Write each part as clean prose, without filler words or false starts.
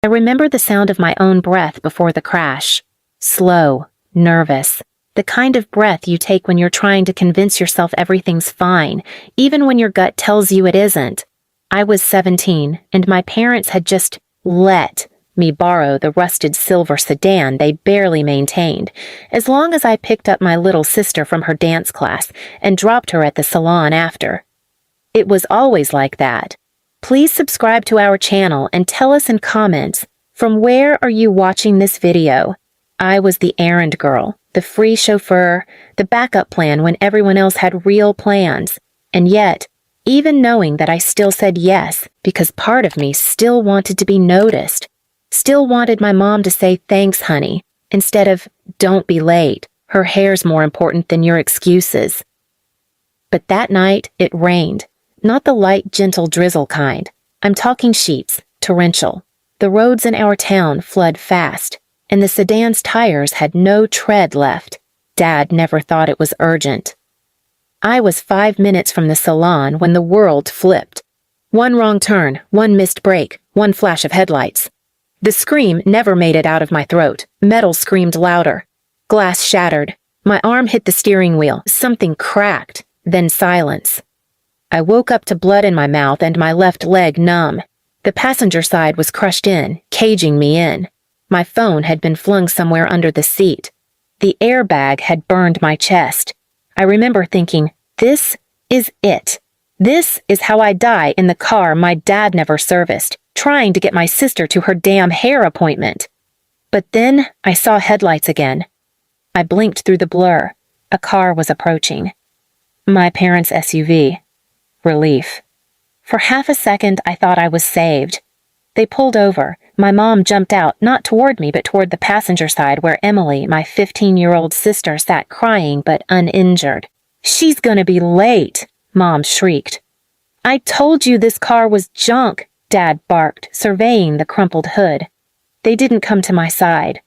I remember the sound of my own breath before the crash. Slow, nervous. The kind of breath you take when you're trying to convince yourself everything's fine, even when your gut tells you it isn't. I was 17, and my parents had just let me borrow the rusted silver sedan they barely maintained, as long as I picked up my little sister from her dance class and dropped her at the salon after. It was always like that. Please subscribe to our channel and tell us in comments, from where are you watching this video? I was the errand girl, the free chauffeur, the backup plan when everyone else had real plans. And yet, even knowing that I still said yes because part of me still wanted to be noticed, still wanted my mom to say thanks, honey, instead of don't be late, her hair's more important than your excuses. But that night, it rained. Not the light, gentle drizzle kind. I'm talking sheets, torrential. The roads in our town flood fast, and the sedan's tires had no tread left. Dad never thought it was urgent. I was 5 minutes from the salon when the world flipped. One wrong turn, one missed break, one flash of headlights. The scream never made it out of my throat. Metal screamed louder. Glass shattered. My arm hit the steering wheel. Something cracked. Then silence. I woke up to blood in my mouth and my left leg numb. The passenger side was crushed in, caging me in. My phone had been flung somewhere under the seat. The airbag had burned my chest. I remember thinking, this is it. This is how I die in the car my dad never serviced, trying to get my sister to her damn hair appointment. But then I saw headlights again. I blinked through the blur. A car was approaching. My parents' SUV. Relief. For half a second, I thought I was saved. They pulled over. My mom jumped out, not toward me, but toward the passenger side where Emily, my 15-year-old sister, sat crying but uninjured. "She's gonna be late," Mom shrieked. "I told you this car was junk," Dad barked, surveying the crumpled hood. They didn't come to my side.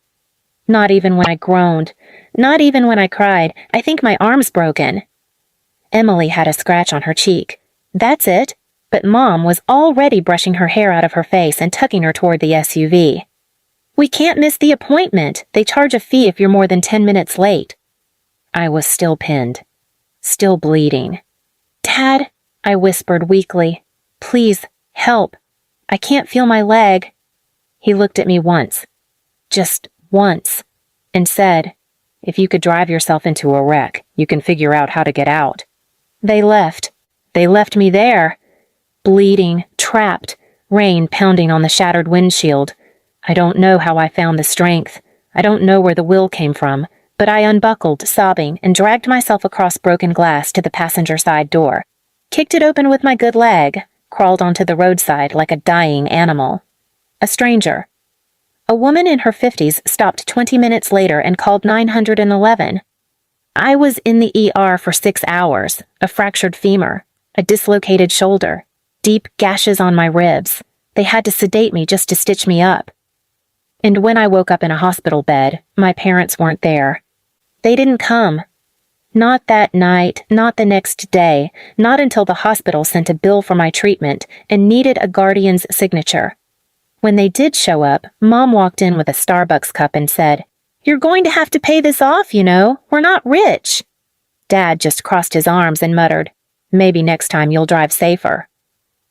Not even when I groaned. Not even when I cried, "I think my arm's broken." Emily had a scratch on her cheek. That's it. But Mom was already brushing her hair out of her face and tucking her toward the SUV. "We can't miss the appointment. They charge a fee if you're more than 10 minutes late." I was still pinned. Still bleeding. "Dad," I whispered weakly. "Please, help. I can't feel my leg." He looked at me once. Just once. And said, "If you could drive yourself into a wreck, you can figure out how to get out." They left. They left me there. Bleeding, trapped, rain pounding on the shattered windshield. I don't know how I found the strength. I don't know where the will came from, but I unbuckled, sobbing, and dragged myself across broken glass to the passenger side door. Kicked it open with my good leg, crawled onto the roadside like a dying animal. A stranger. A woman in her 50s stopped 20 minutes later and called 911. I was in the ER for 6 hours, a fractured femur, a dislocated shoulder, deep gashes on my ribs. They had to sedate me just to stitch me up. And when I woke up in a hospital bed, my parents weren't there. They didn't come. Not that night, not the next day, not until the hospital sent a bill for my treatment and needed a guardian's signature. When they did show up, Mom walked in with a Starbucks cup and said, "You're going to have to pay this off, you know. We're not rich." Dad just crossed his arms and muttered, "Maybe next time you'll drive safer."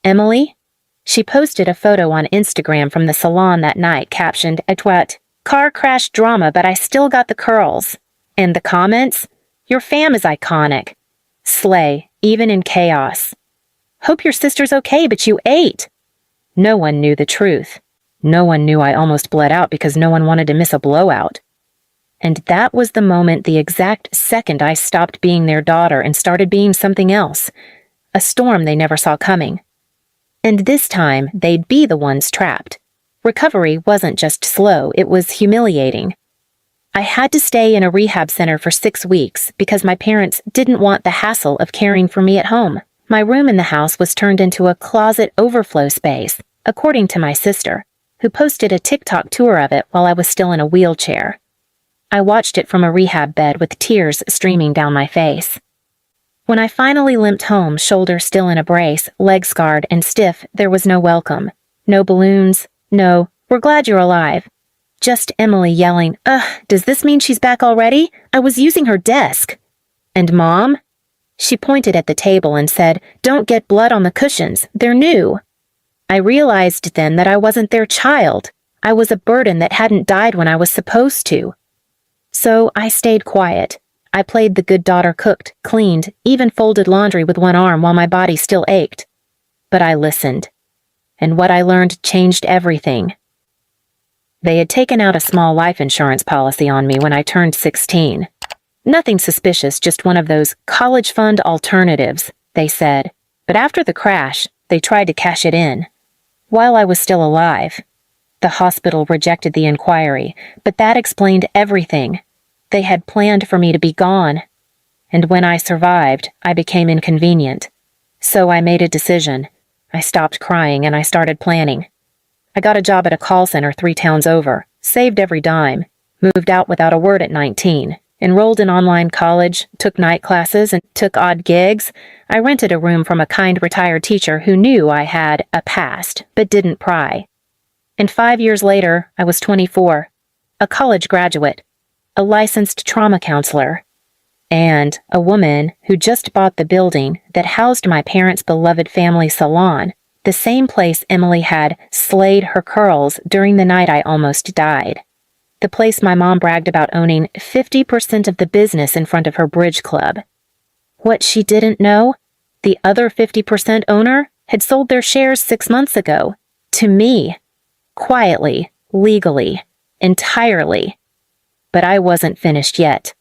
Emily? She posted a photo on Instagram from the salon that night, captioned, "Etwat, car crash drama, but I still got the curls." And the comments? "Your fam is iconic. Slay, even in chaos. Hope your sister's okay, but you ate." No one knew the truth. No one knew I almost bled out because no one wanted to miss a blowout. And that was the moment, the exact second I stopped being their daughter and started being something else. A storm they never saw coming. And this time, they'd be the ones trapped. Recovery wasn't just slow, it was humiliating. I had to stay in a rehab center for 6 weeks because my parents didn't want the hassle of caring for me at home. My room in the house was turned into a closet overflow space, according to my sister, who posted a TikTok tour of it while I was still in a wheelchair. I watched it from a rehab bed with tears streaming down my face. When I finally limped home, shoulder still in a brace, leg scarred and stiff, there was no welcome. No balloons, no We're glad you're alive." Just Emily yelling, "Ugh, does this mean she's back already? I was using her desk." "And Mom?" She pointed at the table and said, "Don't get blood on the cushions. They're new." I realized then that I wasn't their child. I was a burden that hadn't died when I was supposed to. So I stayed quiet. I played the good daughter, cooked, cleaned, even folded laundry with one arm while my body still ached. But I listened. And what I learned changed everything. They had taken out a small life insurance policy on me when I turned 16. Nothing suspicious, just one of those college fund alternatives, they said. But after the crash, they tried to cash it in. While I was still alive. The hospital rejected the inquiry, but that explained everything. They had planned for me to be gone. And when I survived, I became inconvenient. So I made a decision. I stopped crying and I started planning. I got a job at a call center 3 towns over, saved every dime, moved out without a word at 19, enrolled in online college, took night classes, and took odd gigs. I rented a room from a kind retired teacher who knew I had a past, but didn't pry. And 5 years later, I was 24, a college graduate, a licensed trauma counselor, and a woman who just bought the building that housed my parents' beloved family salon, the same place Emily had slayed her curls during the night I almost died. The place my mom bragged about owning 50% of the business in front of her bridge club. What she didn't know, the other 50% owner had sold their shares 6 months ago. To me. Quietly, legally, entirely. But I wasn't finished yet.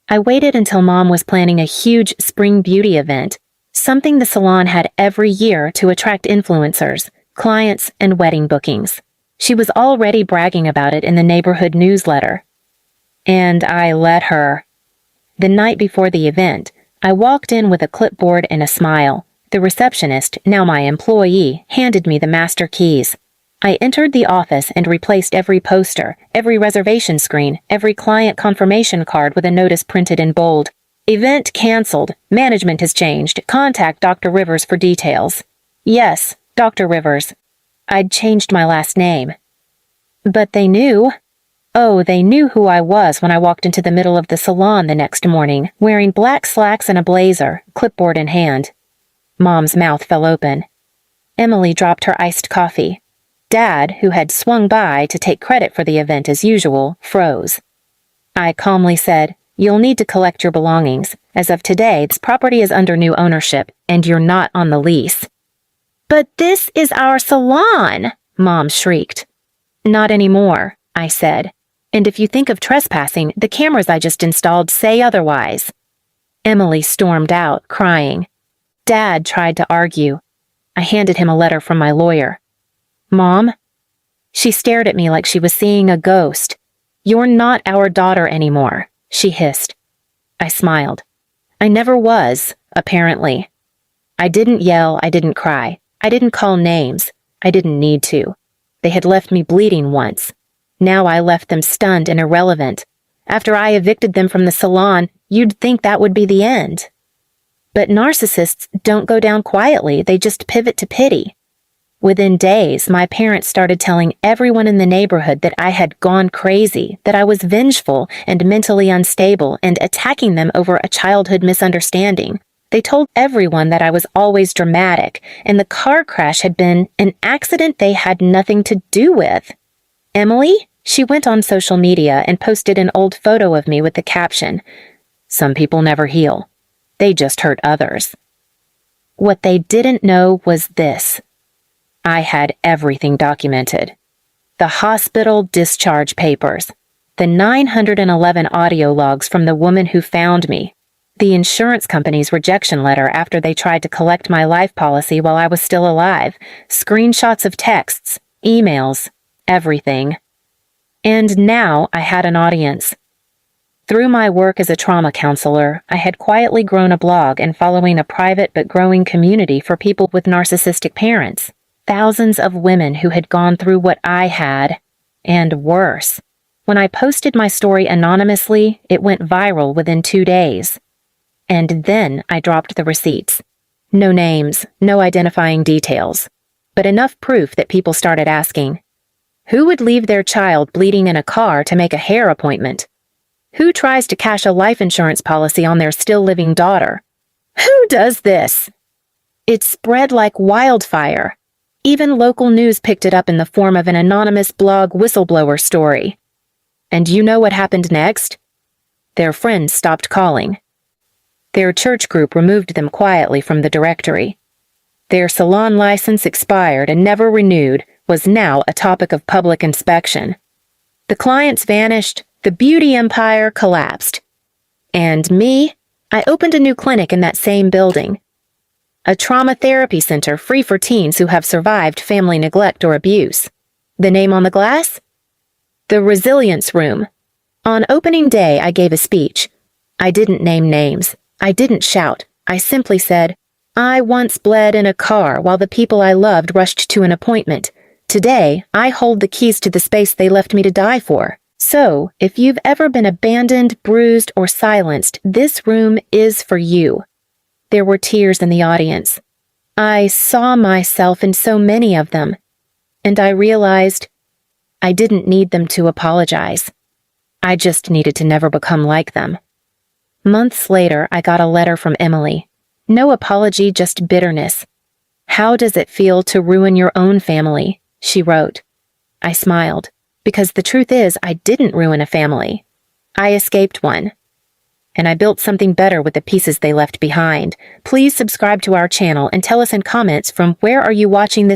I waited until Mom was planning a huge spring beauty event, something the salon had every year to attract influencers, clients, and wedding bookings. She was already bragging about it in the neighborhood newsletter. And I let her. The night before the event, I walked in with a clipboard and a smile. The receptionist, now my employee, handed me the master keys. I entered the office and replaced every poster, every reservation screen, every client confirmation card with a notice printed in bold. "Event canceled. Management has changed. Contact Dr. Rivers for details." Yes, Dr. Rivers. I'd changed my last name. But they knew. Oh, they knew who I was when I walked into the middle of the salon the next morning, wearing black slacks and a blazer, clipboard in hand. Mom's mouth fell open. Emily dropped her iced coffee. Dad, who had swung by to take credit for the event as usual, froze. I calmly said, "You'll need to collect your belongings. As of today, this property is under new ownership, and you're not on the lease." "But this is our salon!" Mom shrieked. "Not anymore," I said. "And if you think of trespassing, the cameras I just installed say otherwise." Emily stormed out, crying. Dad tried to argue. I handed him a letter from my lawyer. "Mom?" She stared at me like she was seeing a ghost. "You're not our daughter anymore," she hissed. I smiled. I never was, apparently. I didn't yell, I didn't cry. I didn't call names. I didn't need to. They had left me bleeding once. Now I left them stunned and irrelevant. After I evicted them from the salon, you'd think that would be the end. But narcissists don't go down quietly, they just pivot to pity. Within days, my parents started telling everyone in the neighborhood that I had gone crazy, that I was vengeful and mentally unstable and attacking them over a childhood misunderstanding. They told everyone that I was always dramatic, and the car crash had been an accident they had nothing to do with. Emily? She went on social media and posted an old photo of me with the caption, "Some people never heal. They just hurt others." What they didn't know was this. I had everything documented. The hospital discharge papers, the 911 audio logs from the woman who found me, the insurance company's rejection letter after they tried to collect my life policy while I was still alive, screenshots of texts, emails, everything. And now I had an audience. Through my work as a trauma counselor, I had quietly grown a blog and following a private but growing community for people with narcissistic parents. Thousands of women who had gone through what I had, and worse. When I posted my story anonymously, it went viral within 2 days. And then I dropped the receipts. No names, no identifying details, but enough proof that people started asking, Who would leave their child bleeding in a car to make a hair appointment? Who tries to cash a life insurance policy on their still-living daughter? Who does this? It spread like wildfire. Even local news picked it up in the form of an anonymous blog whistleblower story. And you know what happened next? Their friends stopped calling. Their church group removed them quietly from the directory. Their salon license expired and never renewed was now a topic of public inspection. The clients vanished, the beauty empire collapsed. And me? I opened a new clinic in that same building. A trauma therapy center free for teens who have survived family neglect or abuse. The name on the glass? The Resilience Room. On opening day, I gave a speech. I didn't name names. I didn't shout. I simply said, I once bled in a car while the people I loved rushed to an appointment. Today, I hold the keys to the space they left me to die for. So, if you've ever been abandoned, bruised, or silenced, this room is for you. There were tears in the audience. I saw myself in so many of them, and I realized I didn't need them to apologize. I just needed to never become like them. Months later, I got a letter from Emily. No apology, just bitterness. How does it feel to ruin your own family? She wrote. I smiled, because the truth is I didn't ruin a family. I escaped one. And I built something better with the pieces they left behind. Please subscribe to our channel and tell us in comments from where are you watching this